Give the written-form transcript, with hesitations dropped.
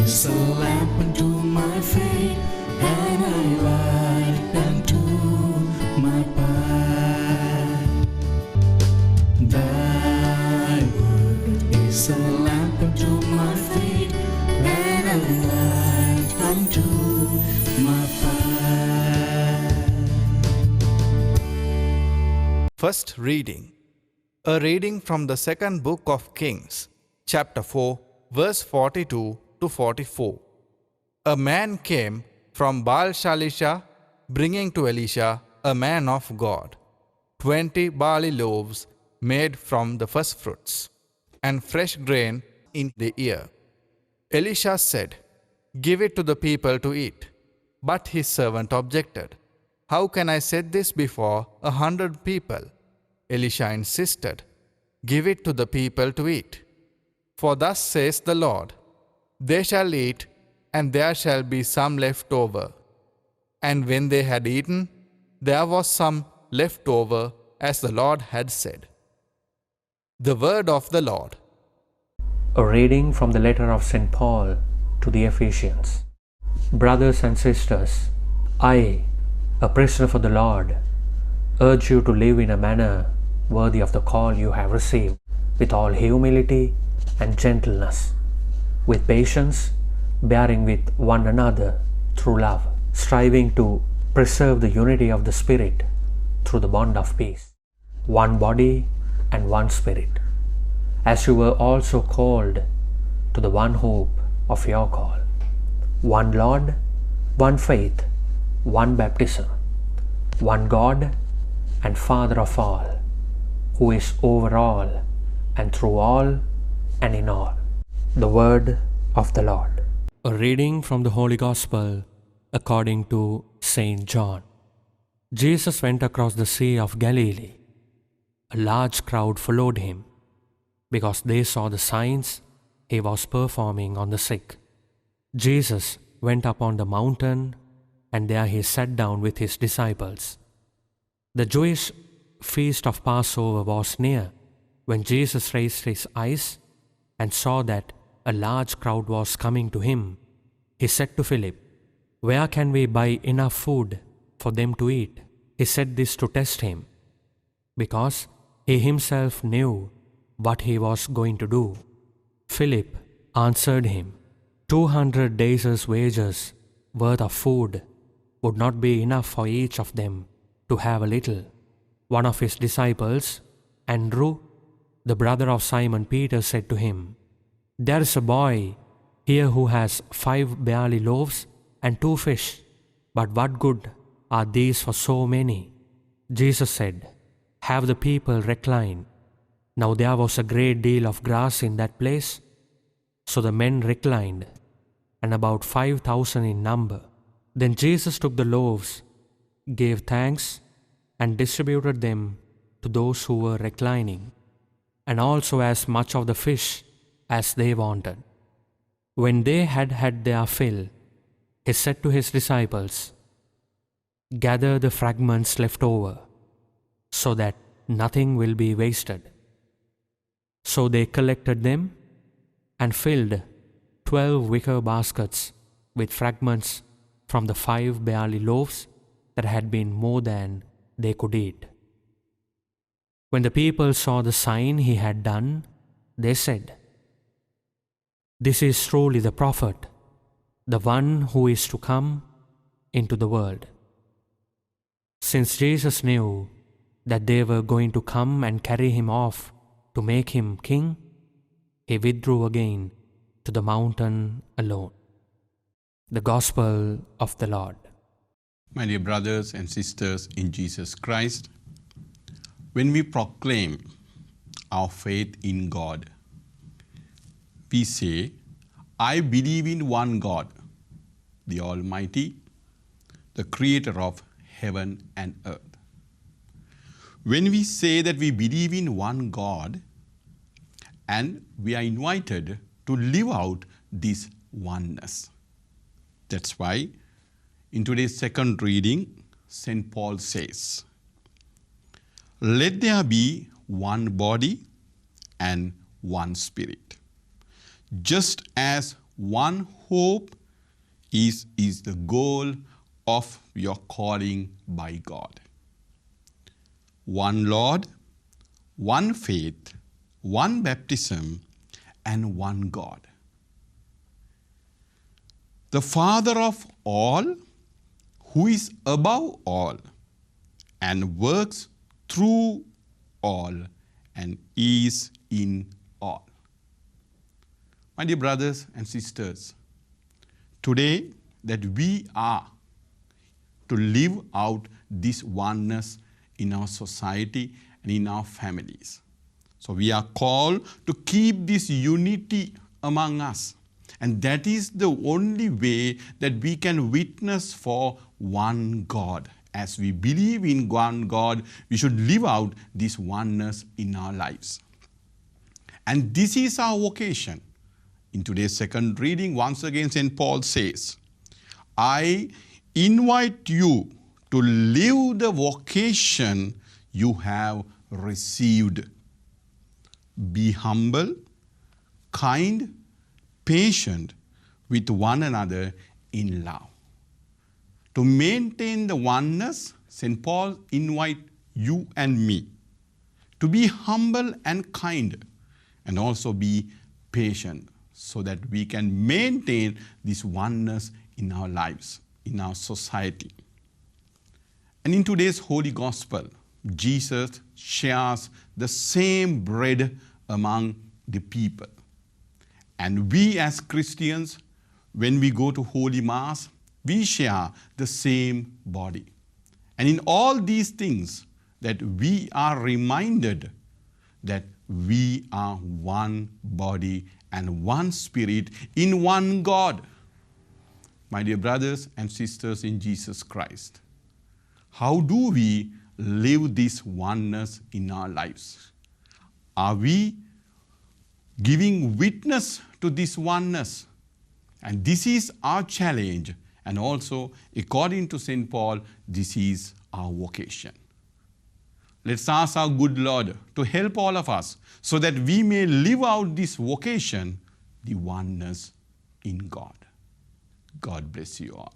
is a lamp unto my feet and a light unto my path. Thy word is a lamp unto my feet and a light unto my path. First reading. A reading from the second book of Kings, chapter 4, verse 42 to 44. A man came from Baal-shalisha, bringing to Elisha, a man of God, 20 barley loaves made from the first fruits, and fresh grain in the ear. Elisha said, "Give it to the people to eat." But his servant objected, "How can I set this before 100 people?" Elisha insisted, "Give it to the people to eat. For thus says the Lord, they shall eat, and there shall be some left over." And when they had eaten, there was some left over, as the Lord had said. The word of the Lord. A reading from the letter of St. Paul to the Ephesians. Brothers and sisters, I, a prisoner for the Lord, urge you to live in a manner worthy of the call you have received, with all humility and gentleness, with patience, bearing with one another through love, striving to preserve the unity of the Spirit through the bond of peace. One body and one Spirit, as you were also called to the one hope of your call. One Lord, one faith, one baptism, one God and Father of all, who is over all and through all and in all. The word of the Lord. A reading from the Holy Gospel according to St. John. Jesus went across the Sea of Galilee. A large crowd followed him, because they saw the signs he was performing on the sick. Jesus went up on the mountain, and there he sat down with his disciples. The Jewish feast of Passover was near, when Jesus raised his eyes and saw that a large crowd was coming to him. He said to Philip, "Where can we buy enough food for them to eat?" He said this to test him, because he himself knew what he was going to do. Philip answered him, 200 days' wages worth of food would not be enough for each of them to have a little. One of his disciples, Andrew, the brother of Simon Peter, said to him, "There is a boy here who has 5 barley loaves and 2 fish, but what good are these for so many?" Jesus said, "Have the people recline." Now there was a great deal of grass in that place, so the men reclined, and about 5,000 in number. Then Jesus took the loaves, gave thanks, and distributed them to those who were reclining, and also as much of the fish as they wanted. When they had had their fill, he said to his disciples, "Gather the fragments left over, so that nothing will be wasted." So they collected them and filled 12 wicker baskets with fragments from the 5 barley loaves that had been more than they could eat. When the people saw the sign he had done, they said, "This is truly the prophet, the one who is to come into the world." Since Jesus knew that they were going to come and carry him off to make him king, he withdrew again to the mountain alone. The Gospel of the Lord. My dear brothers and sisters in Jesus Christ, when we proclaim our faith in God, we say, "I believe in one God, the Almighty, the creator of heaven and earth." When we say that we believe in one God, and we are invited to live out this oneness. That's why in today's second reading, St. Paul says, "Let there be one body and one spirit, just as one hope is the goal of your calling by God. One Lord, one faith, one baptism, and one God. The Father of all, who is above all, and works through all, and is in all. My dear brothers and sisters, today that we are to live out this oneness in our society and in our families. So we are called to keep this unity among us. And that is the only way that we can witness for one God. As we believe in one God, we should live out this oneness in our lives. And this is our vocation. In today's second reading, once again, St. Paul says, I invite you to live the vocation you have received. Be humble, kind, patient with one another in love. To maintain the oneness, St. Paul invites you and me to be humble and kind, and also be patient, so that we can maintain this oneness in our lives, in our society. And in today's Holy Gospel, Jesus shares the same bread among the people. And we as Christians, when we go to Holy Mass, we share the same body. And in all these things, that we are reminded that we are one body and one spirit in one God. My dear brothers and sisters in Jesus Christ, how do we live this oneness in our lives? Are we giving witness to this oneness? And this is our challenge. And also, according to St. Paul, this is our vocation. Let's ask our good Lord to help all of us so that we may live out this vocation, the oneness in God. God bless you all.